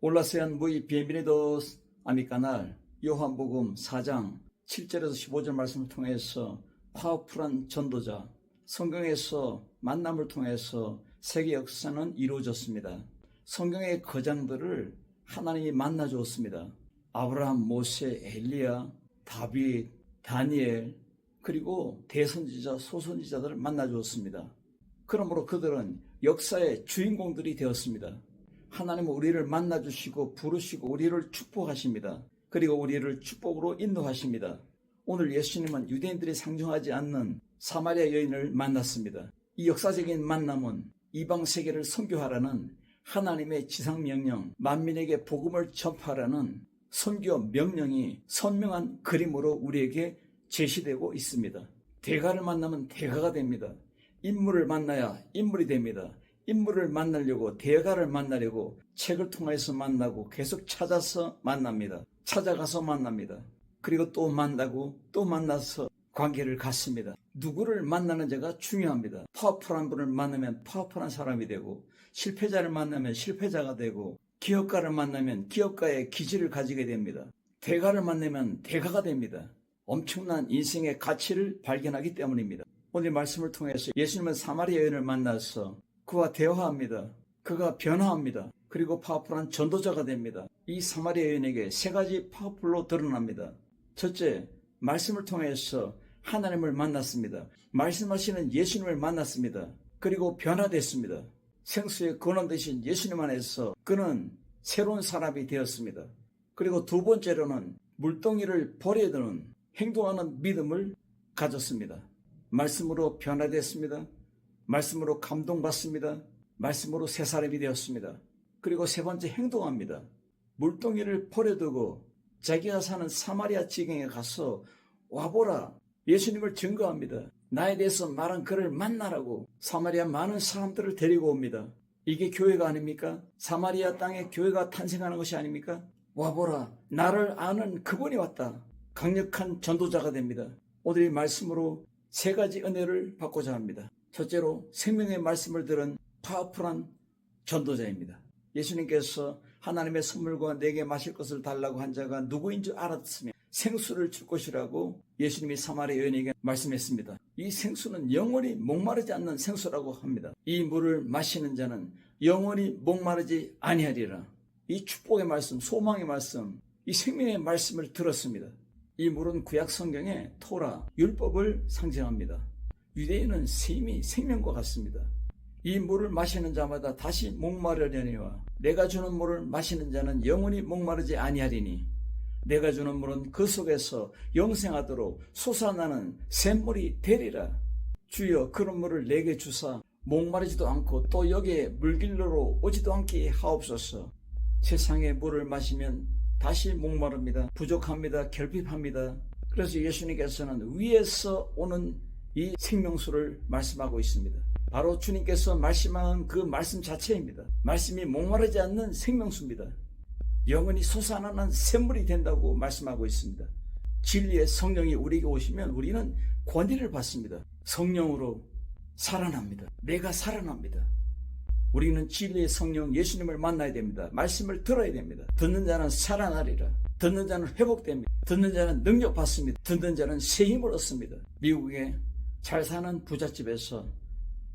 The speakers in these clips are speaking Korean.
Hola, sean muy bienvenidos a mi canal. 요한복음 4장 7절에서 15절 말씀을 통해서 파워풀한 전도자, 성경에서 만남을 통해서 세계 역사는 이루어졌습니다. 성경의 거장들을 하나님이 만나 주었습니다. 아브라함, 모세, 엘리야, 다윗, 다니엘, 그리고 대선지자, 소선지자들을 만나 주었습니다. 그러므로 그들은 역사의 주인공들이 되었습니다. 하나님은 우리를 만나주시고 부르시고 우리를 축복하십니다. 그리고 우리를 축복으로 인도하십니다. 오늘 예수님은 유대인들이 상종하지 않는 사마리아 여인을 만났습니다. 이 역사적인 만남은 이방 세계를 선교하라는 하나님의 지상명령, 만민에게 복음을 전파하라는 선교 명령이 선명한 그림으로 우리에게 제시되고 있습니다. 대가를 만나면 대가가 됩니다. 인물을 만나야 인물이 됩니다. 인물을 만나려고, 대가를 만나려고 책을 통해서 만나고 계속 찾아서 만납니다. 찾아가서 만납니다. 그리고 또 만나고 또 만나서 관계를 갖습니다. 누구를 만나는지가 중요합니다. 파워풀한 분을 만나면 파워풀한 사람이 되고, 실패자를 만나면 실패자가 되고, 기업가를 만나면 기업가의 기질을 가지게 됩니다. 대가를 만나면 대가가 됩니다. 엄청난 인생의 가치를 발견하기 때문입니다. 오늘 말씀을 통해서 예수님은 사마리아 여인을 만나서 그와 대화합니다. 그가 변화합니다. 그리고 파워풀한 전도자가 됩니다. 이 사마리아 여인에게 세 가지 파워풀로 드러납니다. 첫째, 말씀을 통해서 하나님을 만났습니다. 말씀하시는 예수님을 만났습니다. 그리고 변화됐습니다. 생수의 근원 되신 예수님 안에서 그는 새로운 사람이 되었습니다. 그리고 두 번째로는 물동이를 버려두는 행동하는 믿음을 가졌습니다. 말씀으로 변화됐습니다. 말씀으로 감동받습니다. 말씀으로 새 사람이 되었습니다. 그리고 세 번째, 행동합니다. 물동이를 버려두고 자기가 사는 사마리아 지경에 가서 와보라, 예수님을 증거합니다. 나에 대해서 말한 그를 만나라고 사마리아 많은 사람들을 데리고 옵니다. 이게 교회가 아닙니까? 사마리아 땅에 교회가 탄생하는 것이 아닙니까? 와보라, 나를 아는 그분이 왔다. 강력한 전도자가 됩니다. 오늘 이 말씀으로 세 가지 은혜를 받고자 합니다. 첫째로, 생명의 말씀을 들은 파워풀한 전도자입니다. 예수님께서 하나님의 선물과 내게 마실 것을 달라고 한 자가 누구인 줄 알았으며 생수를 줄 것이라고 예수님이 사마리아 여인에게 말씀했습니다. 이 생수는 영원히 목마르지 않는 생수라고 합니다. 이 물을 마시는 자는 영원히 목마르지 아니하리라. 이 축복의 말씀, 소망의 말씀, 이 생명의 말씀을 들었습니다. 이 물은 구약 성경의 토라, 율법을 상징합니다. 유대인은 셈이 생명과 같습니다. 이 물을 마시는 자마다 다시 목마르려니와 내가 주는 물을 마시는 자는 영원히 목마르지 아니하리니 내가 주는 물은 그 속에서 영생하도록 솟아나는 샘물이 되리라. 주여, 그런 물을 내게 주사 목마르지도 않고 또 여기에 물길로로 오지도 않게 하옵소서. 세상의 물을 마시면 다시 목마릅니다. 부족합니다. 결핍합니다. 그래서 예수님께서는 위에서 오는 이 생명수를 말씀하고 있습니다. 바로 주님께서 말씀한 그 말씀 자체입니다. 말씀이 목마르지 않는 생명수입니다. 영원히 솟아나는 샘물이 된다고 말씀하고 있습니다. 진리의 성령이 우리에게 오시면 우리는 권위를 받습니다. 성령으로 살아납니다. 내가 살아납니다. 우리는 진리의 성령 예수님을 만나야 됩니다. 말씀을 들어야 됩니다. 듣는 자는 살아나리라. 듣는 자는 회복됩니다. 듣는 자는 능력 받습니다. 듣는 자는 새 힘을 얻습니다. 미국에 잘 사는 부잣집에서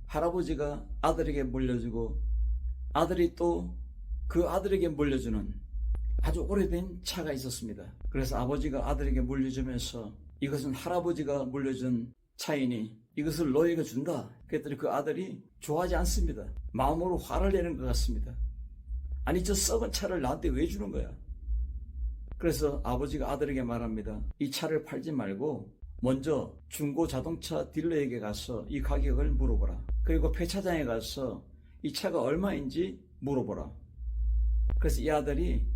할아버지가 아들에게 물려주고 아들이 또 그 아들에게 물려주는 아주 오래된 차가 있었습니다. 그래서 아버지가 아들에게 물려주면서 이것은 할아버지가 물려준 차이니 이것을 너에게 준다. 그랬더니 그 아들이 좋아하지 않습니다. 마음으로 화를 내는 것 같습니다. 아니, 저 썩은 차를 나한테 왜 주는 거야? 그래서 아버지가 아들에게 말합니다. 이 차를 팔지 말고 먼저 중고 자동차 딜러에게 가서 이 가격을 물어보라. 그리고 폐차장에 가서 이 차가 얼마인지 물어보라. 그래서 이 아들이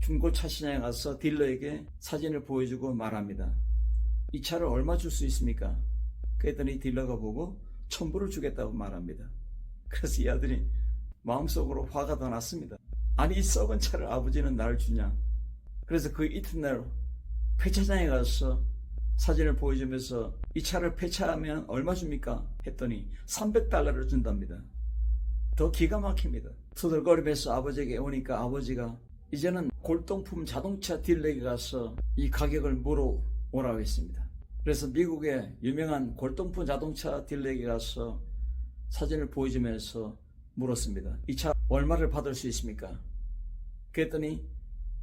중고차 시장에 가서 딜러에게 사진을 보여주고 말합니다. 이 차를 얼마 줄 수 있습니까? 그랬더니 딜러가 보고 1,000불을 주겠다고 말합니다. 그래서 이 아들이 마음속으로 화가 더 났습니다. 아니, 이 썩은 차를 아버지는 나를 주냐? 그래서 그 이튿날 폐차장에 가서 사진을 보여주면서 이 차를 폐차하면 얼마 줍니까? 했더니 $300를 준답니다. 더 기가 막힙니다. 투덜거리면서 아버지에게 오니까 아버지가 이제는 골동품 자동차 딜러에 가서 이 가격을 물어오라고 했습니다. 그래서 미국의 유명한 골동품 자동차 딜러에 가서 사진을 보여주면서 물었습니다. 이 차 얼마를 받을 수 있습니까? 그랬더니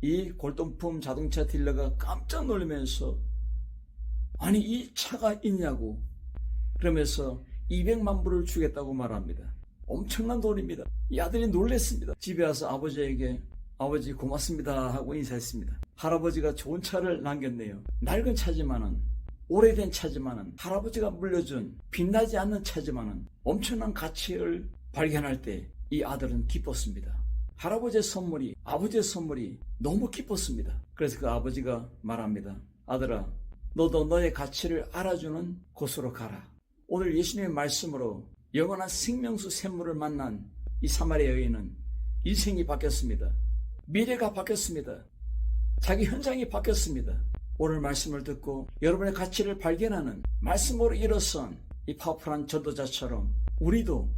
이 골동품 자동차 딜러가 깜짝 놀라면서 아니 이 차가 있냐고 그러면서 200만 불을 주겠다고 말합니다. 엄청난 돈입니다. 이 아들이 놀랐습니다. 집에 와서 아버지에게 아버지 고맙습니다 하고 인사했습니다. 할아버지가 좋은 차를 남겼네요. 낡은 차지만은 오래된 차지만은 할아버지가 물려준 빛나지 않는 차지만은 엄청난 가치를 발견할 때 이 아들은 기뻤습니다. 할아버지의 선물이 아버지의 선물이 너무 기뻤습니다. 그래서 그 아버지가 말합니다. 아들아 너도 너의 가치를 알아주는 곳으로 가라. 오늘 예수님의 말씀으로 영원한 생명수 샘물을 만난 이 사마리아 여인은 인생이 바뀌었습니다. 미래가 바뀌었습니다. 자기 현장이 바뀌었습니다. 오늘 말씀을 듣고 여러분의 가치를 발견하는 말씀으로 일어선 이 파워풀한 전도자처럼 우리도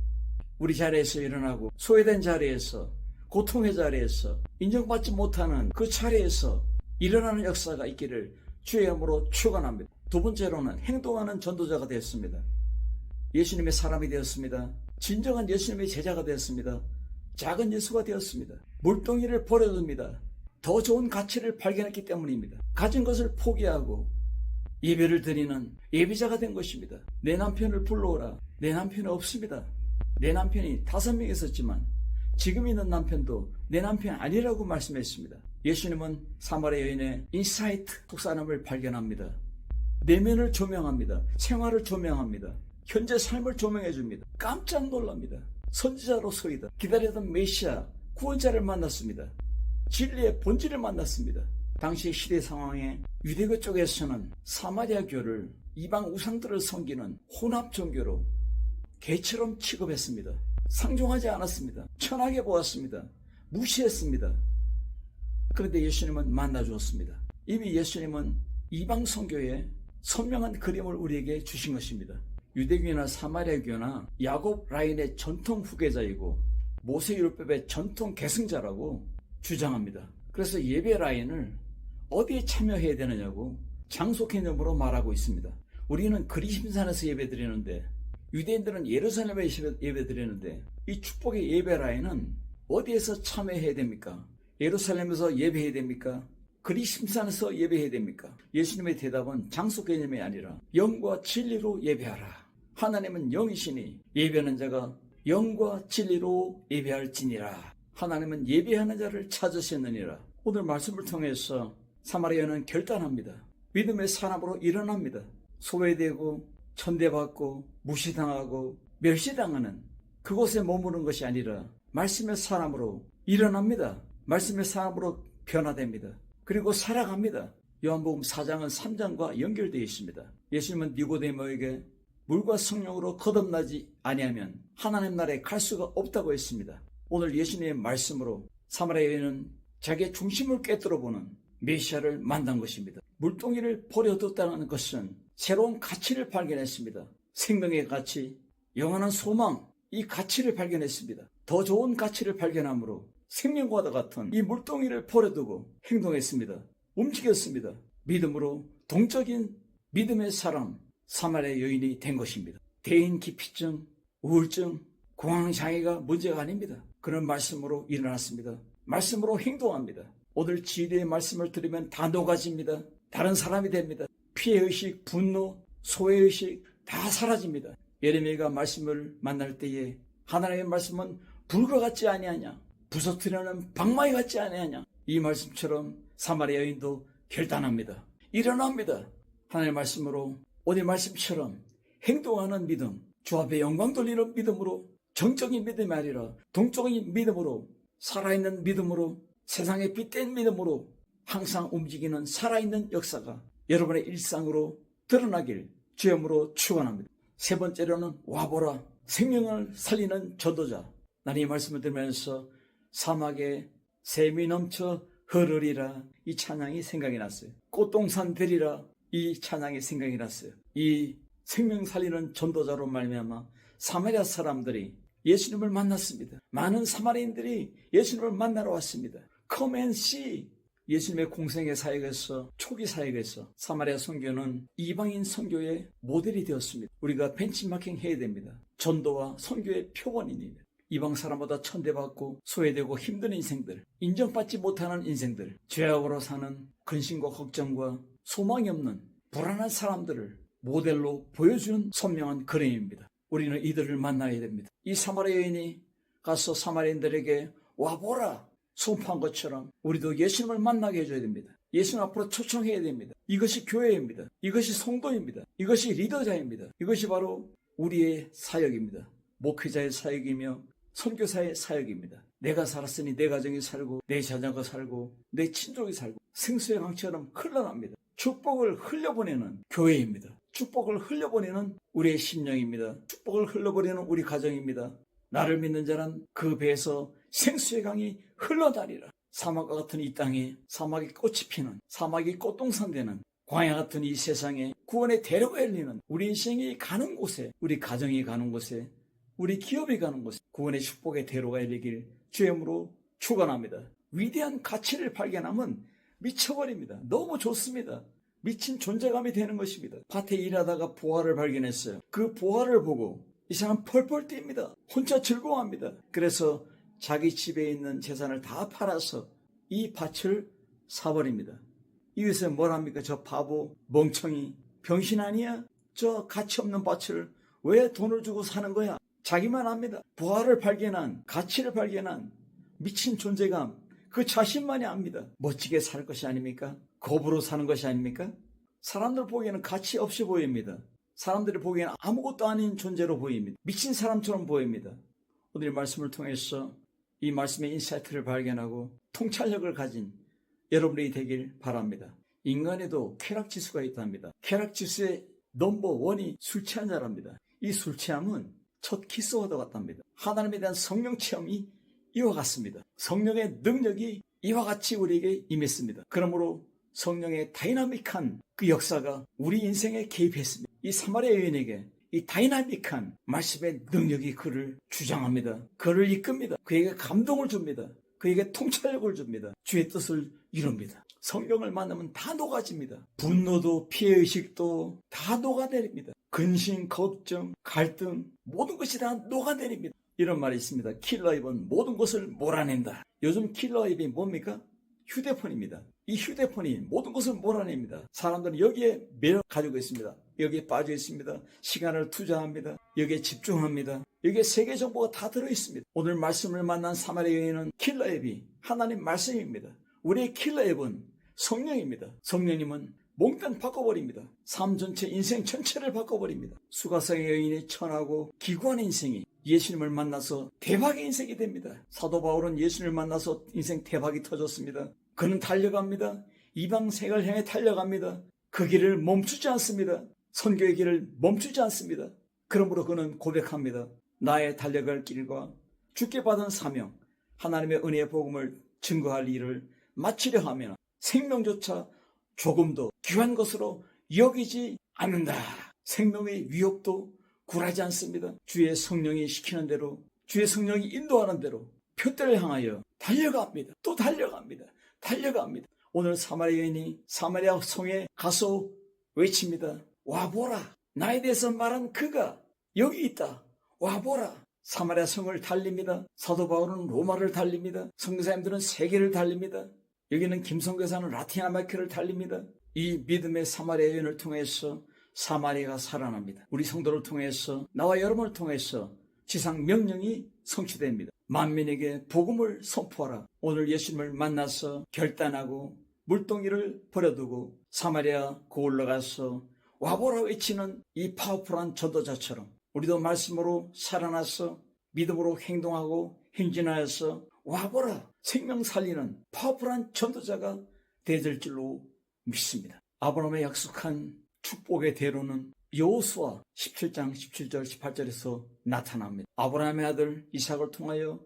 우리 자리에서 일어나고 소외된 자리에서 고통의 자리에서 인정받지 못하는 그 자리에서 일어나는 역사가 있기를 주의 이름으로 축원합니다. 두 번째로는 행동하는 전도자가 되었습니다. 예수님의 사람이 되었습니다. 진정한 예수님의 제자가 되었습니다. 작은 예수가 되었습니다. 물동이를 버려둡니다. 더 좋은 가치를 발견했기 때문입니다. 가진 것을 포기하고 예배를 드리는 예배자가 된 것입니다. 내 남편을 불러오라. 내 남편이 없습니다. 내 남편이 5명 있었지만 지금 있는 남편도 내 남편이 아니라고 말씀했습니다. 예수님은 사마리아 여인의 인사이트 속사람을 발견합니다. 내면을 조명합니다. 생활을 조명합니다. 현재 삶을 조명해 줍니다. 깜짝 놀랍니다. 선지자로서이다. 기다리던 메시아 구원자를 만났습니다. 진리의 본질을 만났습니다. 당시 시대 상황에 유대교 쪽에서는 사마리아 교를 이방 우상들을 섬기는 혼합 종교로 개처럼 취급했습니다. 상종하지 않았습니다. 천하게 보았습니다. 무시했습니다. 그런데 예수님은 만나주었습니다. 이미 예수님은 이방 선교에 선명한 그림을 우리에게 주신 것입니다. 유대교나 사마리아교나 야곱 라인의 전통 후계자이고 모세율법의 전통 계승자라고 주장합니다. 그래서 예배 라인을 어디에 참여해야 되느냐고 장소 개념으로 말하고 있습니다. 우리는 그리심산에서 예배드리는데 유대인들은 예루살렘에서 예배드리는데 이 축복의 예배 라인은 어디에서 참여해야 됩니까? 예루살렘에서 예배해야 됩니까? 그리심산에서 예배해야 됩니까? 예수님의 대답은 장소 개념이 아니라 영과 진리로 예배하라. 하나님은 영이시니 예배하는 자가 영과 진리로 예배할지니라. 하나님은 예배하는 자를 찾으셨느니라. 오늘 말씀을 통해서 사마리아는 결단합니다. 믿음의 사람으로 일어납니다. 소외되고 천대받고 무시당하고 멸시당하는 그곳에 머무는 것이 아니라 말씀의 사람으로 일어납니다. 말씀의 사람으로 변화됩니다. 그리고 살아갑니다. 요한복음 4장은 3장과 연결되어 있습니다. 예수님은 니고데모에게 물과 성령으로 거듭나지 아니하면 하나님 나라에 갈 수가 없다고 했습니다. 오늘 예수님의 말씀으로 사마리아 여인은 자기의 중심을 꿰뚫어보는 메시아를 만난 것입니다. 물동이를 버려뒀다는 것은 새로운 가치를 발견했습니다. 생명의 가치, 영원한 소망, 이 가치를 발견했습니다. 더 좋은 가치를 발견함으로 생명과도 같은 이 물동이를 버려두고 행동했습니다. 움직였습니다. 믿음으로 동적인 믿음의 사람 사마리아 여인이 된 것입니다. 대인 기피증, 우울증, 공황장애가 문제가 아닙니다. 그런 말씀으로 일어났습니다. 말씀으로 행동합니다. 오늘 지혜의 말씀을 들으면 다 녹아집니다. 다른 사람이 됩니다. 피해의식, 분노, 소외의식 다 사라집니다. 예레미야가 말씀을 만날 때에 하나님의 말씀은 불과 같지 아니하냐, 부서뜨리는 방망이 같지 아니하냐, 이 말씀처럼 사마리아 여인도 결단합니다. 일어납니다. 하나님의 말씀으로 오늘 말씀처럼 행동하는 믿음, 주 앞에 영광 돌리는 믿음으로, 정적인 믿음이 아니라 동적인 믿음으로, 살아있는 믿음으로, 세상에 빛된 믿음으로 항상 움직이는 살아있는 역사가 여러분의 일상으로 드러나길 주님으로 축원합니다. 세 번째로는 와보라, 생명을 살리는 전도자. 나는 이 말씀을 들으면서 사막에 샘이 넘쳐 흐르리라, 이 찬양이 생각이 났어요. 꽃동산 되리라, 이 찬양이 생각이 났어요. 이 생명 살리는 전도자로 말미암아 사마리아 사람들이 예수님을 만났습니다. 많은 사마리아인들이 예수님을 만나러 왔습니다. Come and see. 예수님의 공생의 사역에서 초기 사역에서 사마리아 선교는 이방인 선교의 모델이 되었습니다. 우리가 벤치마킹 해야 됩니다. 전도와 선교의 표본입니다. 이방 사람보다 천대받고 소외되고 힘든 인생들, 인정받지 못하는 인생들, 죄악으로 사는 근심과 걱정과 소망이 없는 불안한 사람들을 모델로 보여주는 선명한 그림입니다. 우리는 이들을 만나야 됩니다. 이 사마리아 여인이 가서 사마리아인들에게 와보라 선포한 것처럼 우리도 예수님을 만나게 해줘야 됩니다. 예수님 앞으로 초청해야 됩니다. 이것이 교회입니다. 이것이 성도입니다. 이것이 리더자입니다. 이것이 바로 우리의 사역입니다. 목회자의 사역이며 선교사의 사역입니다. 내가 살았으니 내 가정이 살고 내 자녀가 살고 내 친족이 살고 생수의 강처럼 흘러납니다. 축복을 흘려보내는 교회입니다. 축복을 흘려보내는 우리의 심령입니다. 축복을 흘려보내는 우리 가정입니다. 나를 믿는 자는 그 배에서 생수의 강이 흘러다니라. 사막과 같은 이 땅에 사막이 꽃이 피는, 사막이 꽃동산 되는, 광야 같은 이 세상에 구원의 대로가 열리는 우리 인생이 가는 곳에, 우리 가정이 가는 곳에, 우리 기업이 가는 곳에 구원의 축복의 대로가 열리길 주의 이름으로 축원합니다. 위대한 가치를 발견하면 미쳐버립니다. 너무 좋습니다. 미친 존재감이 되는 것입니다. 밭에 일하다가 보화를 발견했어요. 그 보화를 보고 이 사람 펄펄 뜁니다. 혼자 즐거워합니다. 그래서 자기 집에 있는 재산을 다 팔아서 이 밭을 사버립니다. 이것은 뭘 합니까? 저 바보, 멍청이, 병신 아니야? 저 가치 없는 밭을 왜 돈을 주고 사는 거야? 자기만 압니다. 보화를 발견한, 가치를 발견한 미친 존재감, 그 자신만이 압니다. 멋지게 살 것이 아닙니까? 겁으로 사는 것이 아닙니까? 사람들 보기에는 가치 없이 보입니다. 사람들이 보기에는 아무것도 아닌 존재로 보입니다. 미친 사람처럼 보입니다. 오늘 말씀을 통해서 이 말씀의 인사이트를 발견하고 통찰력을 가진 여러분이 되길 바랍니다. 인간에도 쾌락지수가 있답니다. 쾌락지수의 넘버1이 술 취한 자랍니다. 이 술 취함은 첫 키스와도 같답니다. 하나님에 대한 성령 체험이 이와 같습니다. 성령의 능력이 이와 같이 우리에게 임했습니다. 그러므로 성령의 다이나믹한 그 역사가 우리 인생에 개입했습니다. 이 사마리아 여인에게 이 다이나믹한 말씀의 능력이 그를 주장합니다. 그를 이끕니다. 그에게 감동을 줍니다. 그에게 통찰력을 줍니다. 주의 뜻을 이룹니다. 성령을 만나면 다 녹아집니다. 분노도 피해의식도 다 녹아내립니다. 근심, 걱정, 갈등 모든 것이 다 녹아내립니다. 이런 말이 있습니다. 킬러입은 모든 것을 몰아낸다. 요즘 킬러입이 뭡니까? 휴대폰입니다. 이 휴대폰이 모든 것을 몰아냅니다. 사람들은 여기에 매력 가지고 있습니다. 여기에 빠져 있습니다. 시간을 투자합니다. 여기에 집중합니다. 여기에 세계 정보가 다 들어있습니다. 오늘 말씀을 만난 사마리아 여인은 킬러 앱이 하나님 말씀입니다. 우리의 킬러 앱은 성령입니다. 성령님은 몽땅 바꿔버립니다. 삶 전체, 인생 전체를 바꿔버립니다. 수가성의 여인이 천하고 기구한 인생이 예수님을 만나서 대박의 인생이 됩니다. 사도 바울은 예수님을 만나서 인생 대박이 터졌습니다. 그는 달려갑니다. 이방 세계를 향해 달려갑니다. 그 길을 멈추지 않습니다. 선교의 길을 멈추지 않습니다. 그러므로 그는 고백합니다. 나의 달려갈 길과 주께 받은 사명, 하나님의 은혜의 복음을 증거할 일을 마치려 하면 생명조차 조금도 귀한 것으로 여기지 않는다. 생명의 위협도 굴하지 않습니다. 주의 성령이 시키는 대로, 주의 성령이 인도하는 대로 표대를 향하여 달려갑니다. 또 달려갑니다. 달려갑니다. 오늘 사마리아 여인이 사마리아 성에 가서 외칩니다. 와보라. 나에 대해서 말한 그가 여기 있다. 와보라. 사마리아 성을 달립니다. 사도 바울은 로마를 달립니다. 선교사님들은 세계를 달립니다. 여기는 김선교사는 라틴 아메리카를 달립니다. 이 믿음의 사마리아 여인을 통해서 사마리아가 살아납니다. 우리 성도를 통해서, 나와 여러분을 통해서 지상 명령이 성취됩니다. 만민에게 복음을 선포하라. 오늘 예수님을 만나서 결단하고 물동이를 버려두고 사마리아 고을로 가서 와보라 외치는 이 파워풀한 전도자처럼 우리도 말씀으로 살아나서 믿음으로 행동하고 행진하여서 와보라 생명 살리는 파워풀한 전도자가 되어질 줄로 믿습니다. 아브라함의 약속한 축복의 대로는 여호수아 17장 17절 18절에서 나타납니다. 아브라함의 아들 이삭을 통하여,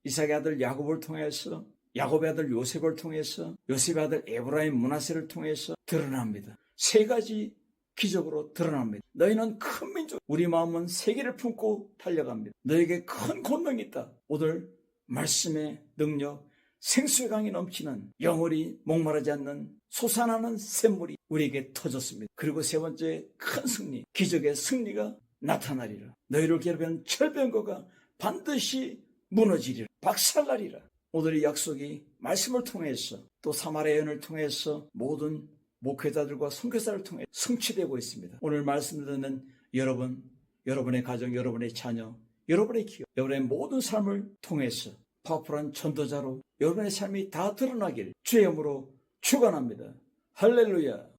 이삭의 아들 야곱을 통해서, 야곱의 아들 요셉을 통해서, 요셉의 아들 에브라임 므낫세를 통해서 드러납니다. 세 가지 기적으로 드러납니다. 너희는 큰 민족, 우리 마음은 세계를 품고 달려갑니다. 너에게 큰 권능이 있다. 오늘 말씀의 능력, 생수의 강이 넘치는 영원히 목마르지 않는 솟아나는 샘물이 우리에게 터졌습니다. 그리고 세 번째 큰 승리, 기적의 승리가 나타나리라. 너희를 괴롭히는 철병거가 반드시 무너지리라. 박살나리라. 오늘의 약속이 말씀을 통해서 또 사마리아 여인을 통해서 모든 목회자들과 선교사를 통해 성취되고 있습니다. 오늘 말씀 듣는 여러분, 여러분의 가정, 여러분의 자녀, 여러분의 기업, 여러분의 모든 삶을 통해서 파워풀한 전도자로 여러분의 삶이 다 드러나길 주의 이름으로 축원합니다. 할렐루야.